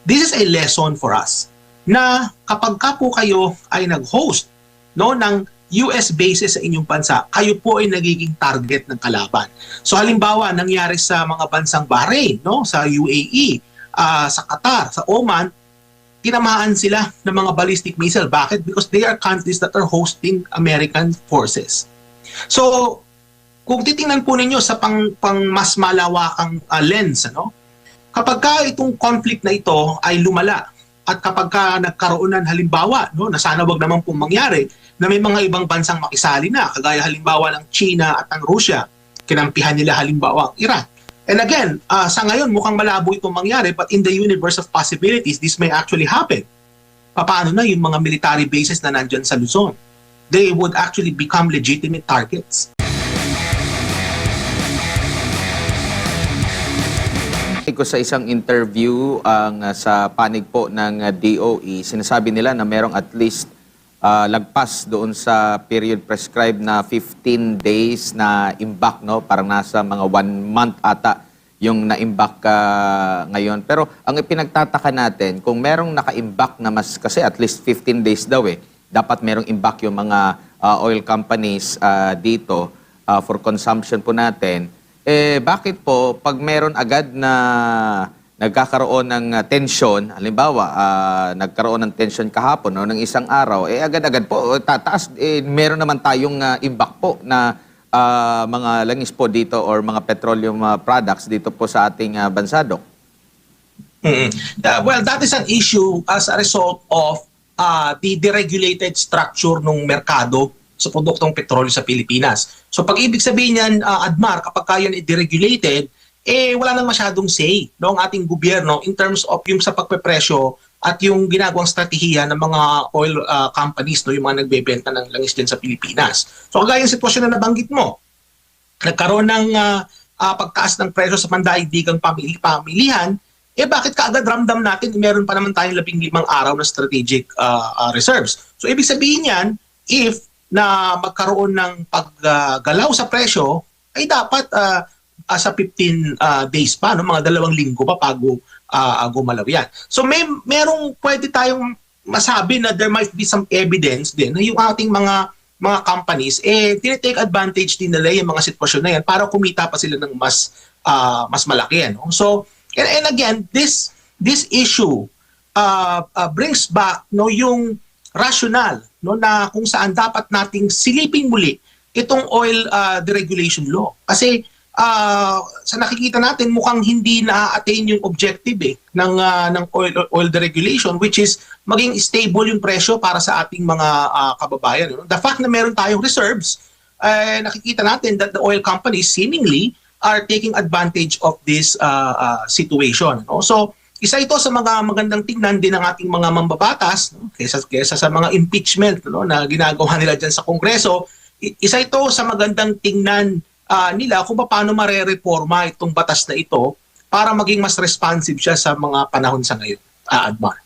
this is a lesson for us na kapag ka po kayo ay nag-host ng US bases sa inyong bansa, kayo po ay nagiging target ng kalaban. So halimbawa, nangyari sa mga bansang Bahrain, sa UAE, sa Qatar, sa Oman, tinamaan sila ng mga ballistic missile. Bakit? Because they are countries that are hosting American forces. So, kung titingnan po ninyo sa pang mas malawakang lens, kapag ka itong conflict na ito ay lumala at kapag ka nagkaroon ng halimbawa, na sana wag naman pong mangyari, na may mga ibang bansang makisali na, kagaya halimbawa ng China at ng Russia, kinampihan nila halimbawa ang Iran. And again, sa ngayon mukhang malabo itong mangyari, but in the universe of possibilities, this may actually happen. Paano na yung mga military bases na nandyan sa Luzon? They would actually become legitimate targets. Ko sa isang interview sa panig po ng DOE, sinasabi nila na merong at least lagpas doon sa period prescribed na 15 days na imbak, parang nasa mga 1 month ata yung na-imbak ngayon. Pero ang ipinagtataka natin, kung merong naka-imbak na mas, kasi at least 15 days daw dapat merong imbak yung mga oil companies dito for consumption po natin. Bakit po pag meron agad na nagkakaroon ng tensyon, halimbawa, nagkaroon ng tensyon kahapon ng isang araw, agad-agad po, tataas, meron naman tayong imbak po na mga langis po dito or mga petroleum products dito po sa ating bansa, Doc? Well, that is an issue as a result of the deregulated structure ng merkado sa produktong petrolyo sa Pilipinas. So pag ibig sabihin niyan, Admar, kapag kaya deregulated, wala nang masyadong say ang ating gobyerno in terms of yung sa pagpepresyo at yung ginagawang strategiya ng mga oil companies, yung mga nagbebenta ng langis dyan sa Pilipinas. So kagaya yung sitwasyon na nabanggit mo, nagkaroon ng pagtaas ng presyo sa pandaigdigang pamilihan, bakit kaagad ramdam natin meron pa naman tayong 15 araw na strategic reserves. So ibig sabihin yan, if na magkaroon ng paggalaw sa presyo, ay dapat sa 15 days pa, mga 2 linggo pa bago gumalaw yan. So merong pwede tayong masabi na there might be some evidence din na yung ating mga companies, tinitake advantage din nila yung mga sitwasyon na yan para kumita pa sila ng mas malaki. So, and again, this issue brings back yung rational na kung saan dapat nating silipin muli itong oil deregulation law. Kasi sa nakikita natin mukhang hindi na-attain yung objective ng oil deregulation, which is maging stable yung presyo para sa ating mga kababayan. The fact na meron tayong reserves, nakikita natin that the oil companies seemingly are taking advantage of this situation. So isa ito sa mga magandang tingnan din ng ating mga mambabatas, kaysa sa mga impeachment na ginagawa nila dyan sa Kongreso. Isa ito sa magandang tingnan nila kung paano marereforma itong batas na ito para maging mas responsive siya sa mga panahon sa ngayon, Admar.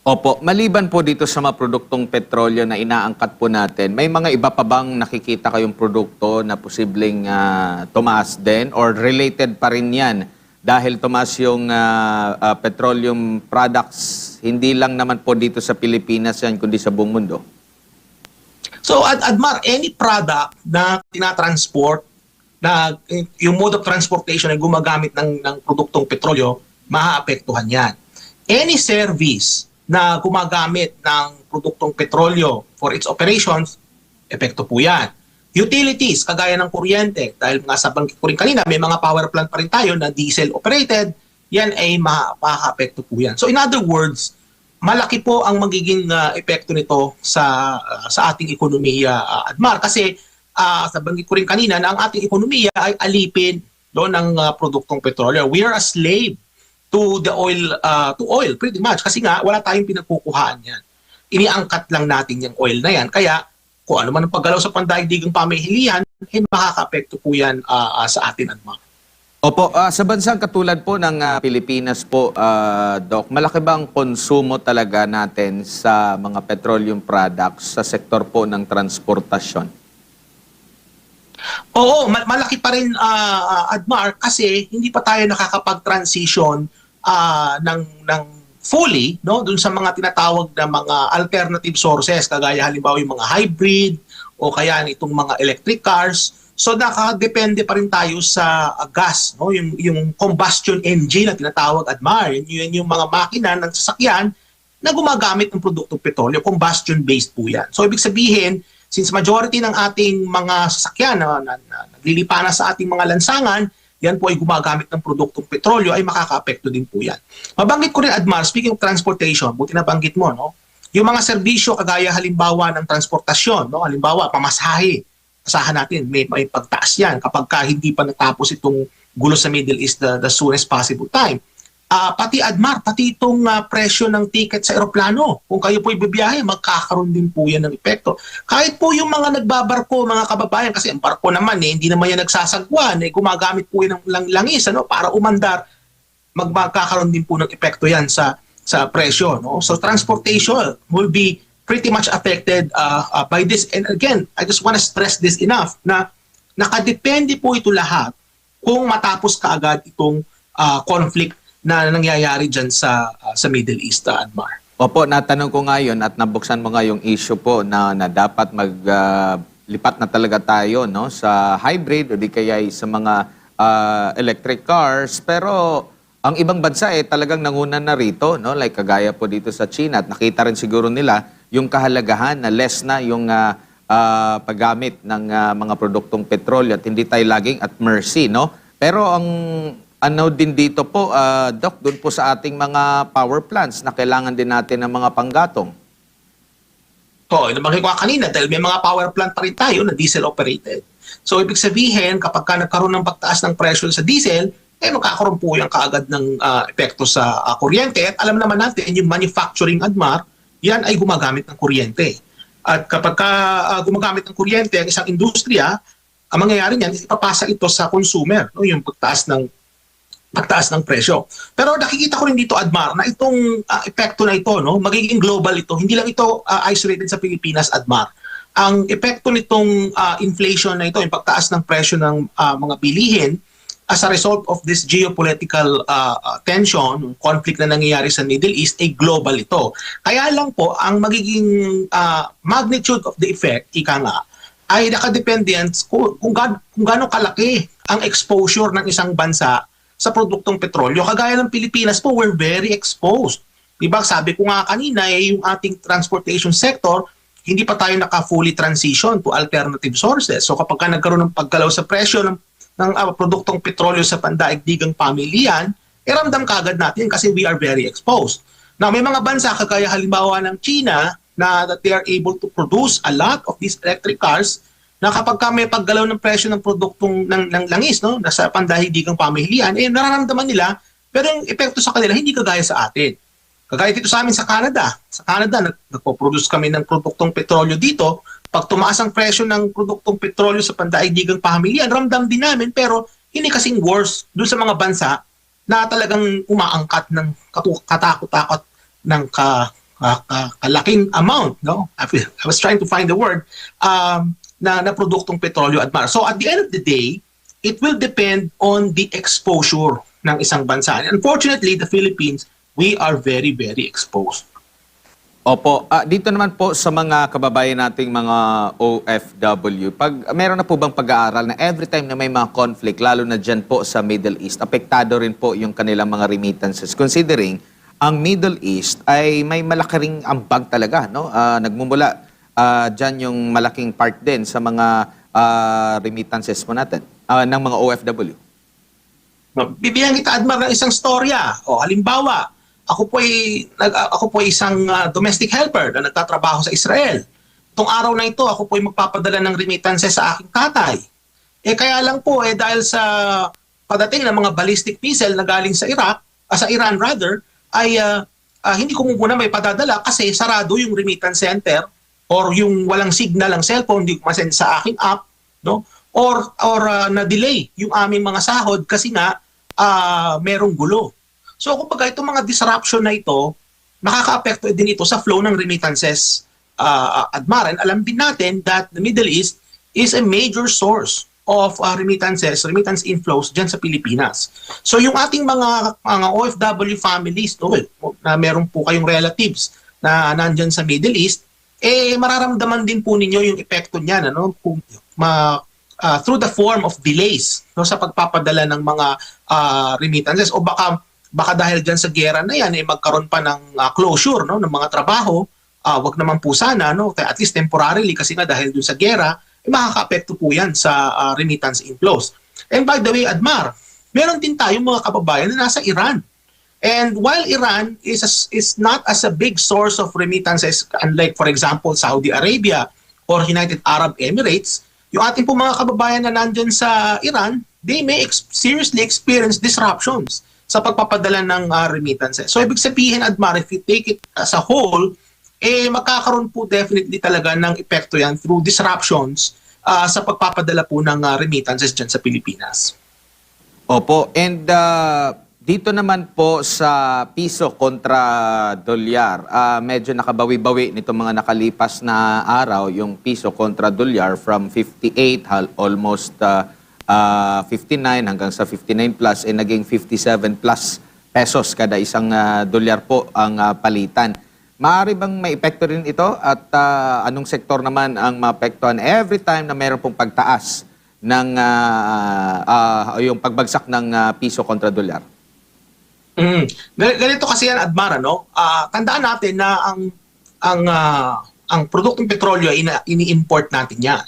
Opo, maliban po dito sa mga produktong petrolyo na inaangkat po natin, may mga iba pa bang nakikita kayong produkto na posibleng tumaas din or related pa rin yan? Dahil tumaas yung petroleum products, hindi lang naman po dito sa Pilipinas yan, kundi sa buong mundo. So, Admar, any product na tinatransport, na yung mode of transportation ay gumagamit ng produktong petrolyo, maaapektuhan yan. Any service na gumagamit ng produktong petrolyo for its operations, epekto po yan. Utilities, kagaya ng kuryente, dahil nga sa banggit ko rin kanina, may mga power plant pa rin tayo na diesel operated, yan ay makaka-apekto po yan. So in other words, malaki po ang magiging epekto nito sa ating ekonomiya, Admar. Kasi sa banggit ko rin kanina na ang ating ekonomiya ay alipin ng produktong petrolyo. We are a slave to the oil pretty much. Kasi nga, wala tayong pinagkukuhaan yan. Iniangkat lang natin yung oil na yan. Kaya, kung ano man ang paggalaw sa pandaigdigang pamihilian, makaka-apekto po yan sa atin, Admar. Opo, sa bansang katulad po ng Pilipinas po, Doc, malaki bang konsumo talaga natin sa mga petroleum products sa sektor po ng transportasyon? Oo, malaki pa rin, Admar, kasi hindi pa tayo nakakapag-transition ng fully no dun sa mga tinatawag na mga alternative sources kagaya halimbawa yung mga hybrid o kaya itong mga electric cars. So nakadepende pa rin tayo sa gas, no? Yung combustion engine na tinatawag, Admar. Yun yung mga makina ng sasakyan na gumagamit ng produktong petrolyo, combustion-based po yan. So ibig sabihin, since majority ng ating mga sasakyan na naglilipana sa ating mga lansangan, yan po ay gumagamit ng produktong petrolyo, ay makaka-apekto din po yan. Mabanggit ko rin, Admar, speaking of transportation, buti na banggit mo, no? Yung mga serbisyo kagaya halimbawa ng transportasyon, no? Halimbawa, pamasahe. Asahan natin, may pagtaas yan kapag hindi pa natapos itong gulo sa Middle East the soonest possible time. Pati Admar, pati itong presyo ng ticket sa eroplano. Kung kayo po ibibiyahe, magkakaroon din po yan ng epekto. Kahit po yung mga nagbabarko, mga kababayan, kasi ang barko naman, hindi naman yan nagsasagwan, gumagamit po yan ng langis para umandar, magkakaroon din po ng epekto yan sa presyo. No? So transportation will be pretty much affected by this. And again, I just want to stress this enough na nakadepende po ito lahat kung matapos kaagad itong conflict na nangyayari dyan sa Middle East, Admar. Opo, natanong ko ngayon at nabuksan mo nga yung issue po na dapat maglipat na talaga tayo no, sa hybrid o di kaya sa mga electric cars. Pero ang ibang bansa talagang nangunan na rito, no? Like kagaya po dito sa China at nakita rin siguro nila yung kahalagahan na less na yung paggamit ng mga produktong petrolyo at hindi tayo laging at mercy, no? Pero ang ano din dito po, Doc, doon po sa ating mga power plants na kailangan din natin ng mga panggatong. Nabanggit ko kanina dahil may mga power plant pa rin tayo na diesel operated. So ibig sabihin, kapag nagkaroon ng pagtaas ng presyo sa diesel, magkakaroon po yung kaagad ng epekto sa kuryente. At alam naman natin, yung manufacturing, Admar, yan ay gumagamit ng kuryente. At kapag gumagamit ng kuryente ang isang industriya, ang mangyayari niyan, ipapasa ito sa consumer, no? Yung pagtaas ng presyo. Pero nakikita ko rin dito, Admar, na itong epekto na ito, no, magiging global ito. Hindi lang ito isolated sa Pilipinas, Admar. Ang epekto nitong inflation na ito, yung pagtaas ng presyo ng mga bilihin, as a result of this geopolitical tension, conflict na nangyayari sa Middle East, ay global ito. Kaya lang po, ang magiging magnitude of the effect, ika nga, ay nakadepende yan kung gaano kalaki ang exposure ng isang bansa sa produktong petrolyo. Kagaya ng Pilipinas po, we're very exposed. Diba? Sabi ko nga kanina, yung ating transportation sector, hindi pa tayo naka-fully transition to alternative sources. So kapag nagkaroon ng paggalaw sa presyo ng produktong petrolyo sa pandaigdigang pamilyan, ramdam kagad natin kasi we are very exposed. Now, may mga bansa kagaya halimbawa ng China na that they are able to produce a lot of these electric cars na kapag may paggalaw ng presyo ng produktong ng langis, no, nasa pandaigdigang pamilyan, nararamdaman nila, pero yung epekto sa kanila hindi kagaya sa atin. Kagaya dito sa amin sa Canada. Sa Canada, nagpo-produce kami ng produktong petrolyo dito. Pag tumaas ang presyo ng produktong petrolyo sa pandaigdigang pamilyan, ramdam din namin, pero hindi kasing worse doon sa mga bansa na talagang umaangkat ng katakot-takot ng kalaking amount. No? I was trying to find the word na produktong petrolyo, Admar. So at the end of the day, it will depend on the exposure ng isang bansa. And unfortunately, the Philippines, we are very, very exposed. Opo, dito naman po sa mga kababayan nating mga OFW, meron na po bang pag-aaral na every time na may mga conflict, lalo na dyan po sa Middle East, apektado rin po yung kanilang mga remittances? Considering ang Middle East ay may malaki ring ambag talaga, no? Nagmumula dyan yung malaking part din sa mga remittances po natin, ng mga OFW. Bibigyan kita, Admar, ng isang storya. Halimbawa, ako po ay isang domestic helper na nagtatrabaho sa Israel. Itong araw na ito, ako po ay magpapadala ng remittances sa aking tatay. Kaya lang po, dahil sa padating ng mga ballistic missile na galing sa Iran rather, ay hindi ko muna may padadala kasi sarado yung remittance center or yung walang signal ng cellphone, hindi ko masend sa aking app, no? Or na-delay yung aming mga sahod kasi nga merong gulo. So kumbaga itong mga disruption na ito, nakaka-apekto din ito sa flow ng remittances, Admar. And alam din natin that the Middle East is a major source of remittance inflows dyan sa Pilipinas. So yung ating mga OFW families, no, na meron po kayong relatives na nandyan sa Middle East, mararamdaman din po ninyo yung epekto niyan, ano, kung through the form of delays, no, sa pagpapadala ng mga remittances, o baka dahil dyan sa gera na yan magkaroon pa ng closure, no, ng mga trabaho. Wag naman po sana, no, at least temporarily, kasi nga dahil dun sa gera makaka-apekto po yan sa remittance inflows. And by the way, Admar, meron din tayong mga kababayan na nasa Iran. And while Iran is not as a big source of remittances, unlike for example Saudi Arabia or United Arab Emirates, yung ating po mga kababayan na nandyan sa Iran, they may seriously experience disruptions sa pagpapadala ng remittances. So ibig sabihin, Admar, if you take it as a whole, magkakaroon po definitely talaga ng epekto yan through disruptions sa pagpapadala po ng remittances dyan sa Pilipinas. Opo, and dito naman po sa piso kontra dolyar, medyo nakabawi-bawi nito mga nakalipas na araw yung piso kontra dolyar from 58 almost 59 hanggang sa 59 plus, naging 57 plus pesos kada isang dolyar po ang palitan. Maaari bang may epekto rin ito at anong sektor naman ang maapektuhan every time na mayroon pong pagtaas ng yung pagbagsak ng piso kontra dolyar? Ganito kasi yan, Admar, no? Tandaan natin na ang produktong petrolyo ay ini-import natin yan.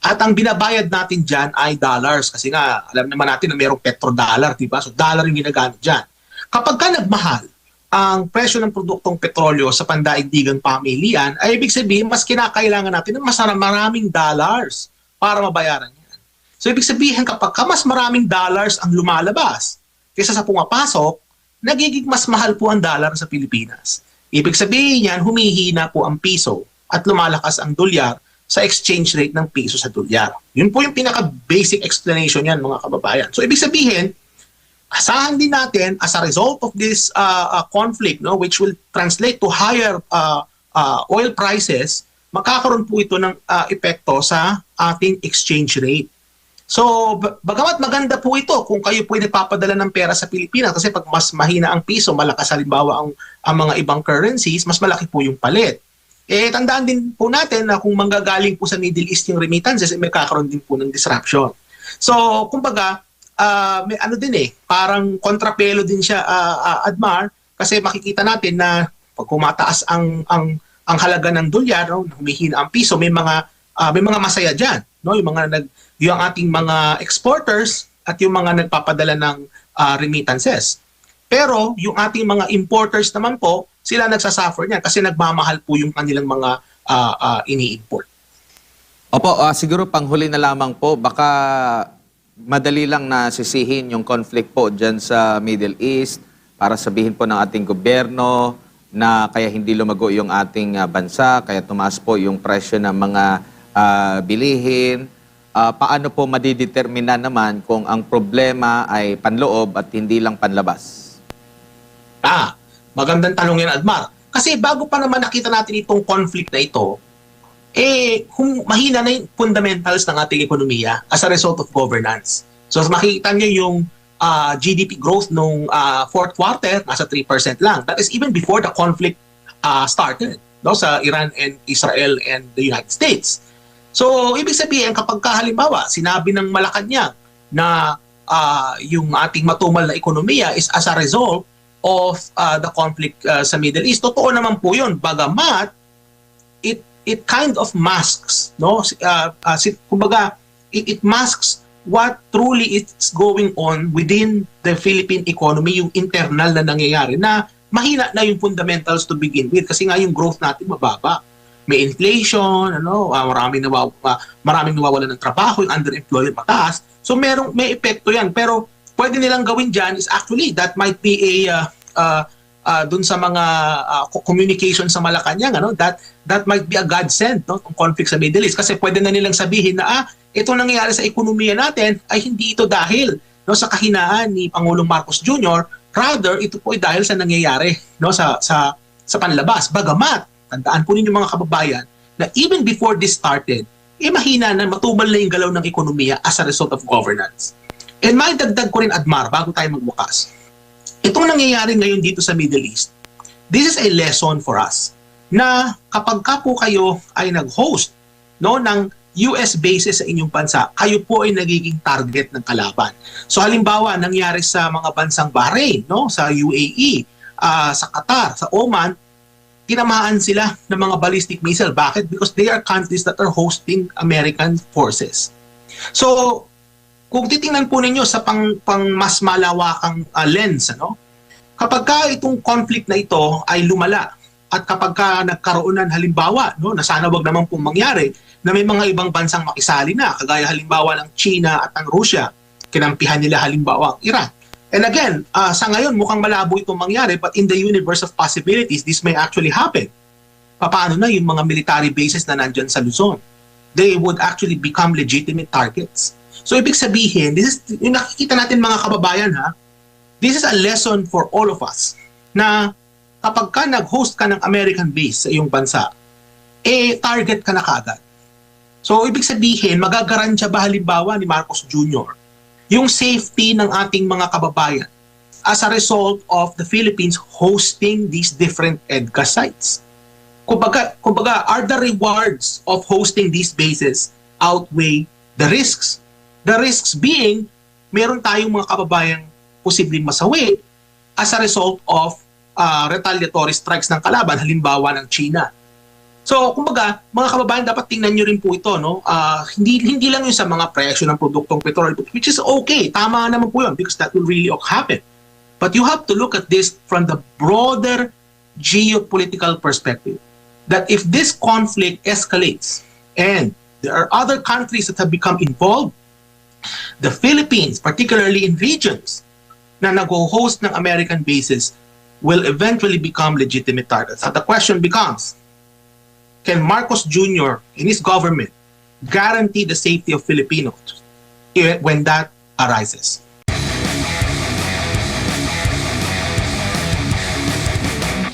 At ang binabayad natin dyan ay dollars, kasi nga alam naman natin na mayroong petrodollar, diba? So dollar yung ginagamit dyan. Kapag ka nagmahal ang presyo ng produktong petrolyo sa pandaigdigang pamilihan, ay ibig sabihin mas kinakailangan natin ng mas maraming dollars para mabayaran yan. So ibig sabihin, kapag mas maraming dollars ang lumalabas kaysa sa pumapasok, nagiging mas mahal po ang dollar sa Pilipinas. Ibig sabihin yan, humihina po ang piso at lumalakas ang dolyar sa exchange rate ng piso sa dolyar. Yun po yung pinaka-basic explanation yan, mga kababayan. So ibig sabihin, asahan din natin as a result of this conflict, no, which will translate to higher oil prices, makakaroon po ito ng epekto sa ating exchange rate. So, bagamat maganda po ito kung kayo po ay nagpapadala ng pera sa Pilipinas, kasi pag mas mahina ang piso, malakas halimbawa ang mga ibang currencies, mas malaki po yung palit. Tandaan din po natin na kung manggagaling po sa Middle East yung remittances, may kakaroon din po ng disruption. So, kumbaga, may ano din parang kontrapelo din siya, Admar, kasi makikita natin na pag kumataas ang halaga ng dolyar, no, humihina ang piso, may mga masaya diyan, no, yung ating mga exporters at yung mga nagpapadala ng remittances. Pero yung ating mga importers naman po, sila nagsasuffer niyan kasi nagmamahal po yung kanilang mga ini-import. Opo, siguro panghuli na lamang po, baka madali lang na sisihin yung conflict po dyan sa Middle East para sabihin po ng ating gobyerno na kaya hindi lumago yung ating bansa, kaya tumaas po yung presyo ng mga bilihin. Paano po madidetermina naman kung ang problema ay panloob at hindi lang panlabas? Magandang tanong yan, Admar. Kasi bago pa naman nakita natin itong conflict na ito, mahina na yung fundamentals ng ating ekonomiya as a result of governance. So makikita nyo yung GDP growth nung fourth quarter, nasa 3% lang. That is even before the conflict started, no, sa Iran and Israel and the United States. So ibig sabihin, kapag halimbawa sinabi ng Malacanang na yung ating matumal na ekonomiya is as a result of the conflict sa Middle East, totoo naman po yun. Bagamat it kind of masks, no? Kumbaga, it masks what truly is going on within the Philippine economy, yung internal na nangyayari, na mahina na yung fundamentals to begin with kasi nga yung growth natin mababa. May inflation, maraming nawawalan ng trabaho, yung underemployment mataas. So may epekto yan. Pero pwede nilang gawin dyan is actually that might be dun sa mga communication sa Malacanang, that might be a godsend, no, ng conflict sa Middle East, kasi pwede na nilang sabihin na itong nangyayari sa ekonomiya natin ay hindi ito dahil, no, sa kahinaan ni Pangulong Marcos Jr., rather ito po ay dahil sa nangyayari, no, sa panlabas. Bagamat tandaan po ninyo, mga kababayan, na even before this started, mahina na matubal na yung galaw ng ekonomiya as a result of governance. And maidagdag ko rin, Admar, bago tayo magbukas. Itong nangyayari ngayon dito sa Middle East, this is a lesson for us na kapag ka po kayo ay nag-host ng US bases sa inyong bansa, kayo po ay nagiging target ng kalaban. So halimbawa, nangyari sa mga bansang Bahrain, sa UAE, sa Qatar, sa Oman, tinamaan sila ng mga ballistic missile. Bakit? Because they are countries that are hosting American forces. So, kung titingnan po ninyo sa pang mas malawakang lens, kapag ka itong conflict na ito ay lumala, at kapag ka nagkaroonan halimbawa, na sana wag naman pong mangyari, na may mga ibang bansang makisali na, kagaya halimbawa ng China at ng Russia, kinampihan nila halimbawa ang Iran. And again, sa ngayon mukhang malabo itong mangyari, but in the universe of possibilities, this may actually happen. Paano na yung mga military bases na nandyan sa Luzon? They would actually become legitimate targets. So ibig sabihin, this is, yung nakikita natin mga kababayan this is a lesson for all of us, na kapag ka nag-host ka ng American base sa iyong bansa, target ka na kaagad. So, ibig sabihin, magagaransya ba halimbawa ni Marcos Jr. yung safety ng ating mga kababayan as a result of the Philippines hosting these different EDCA sites? Kumbaga, are the rewards of hosting these bases outweigh the risks? The risks being, meron tayong mga kababayang posibleng masawi as a result of retaliatory strikes ng kalaban, halimbawa ng China. So, kumbaga, mga kababayan, dapat tingnan nyo rin po ito, hindi lang yun sa mga presyo ng produktong petrol, which is okay, tama naman po yun, because that will really happen. But you have to look at this from the broader geopolitical perspective, that if this conflict escalates, and there are other countries that have become involved, the Philippines, particularly in regions na nag-host ng American bases, will eventually become legitimate targets. And the question becomes, can Marcos Jr. and his government guarantee the safety of Filipinos when that arises?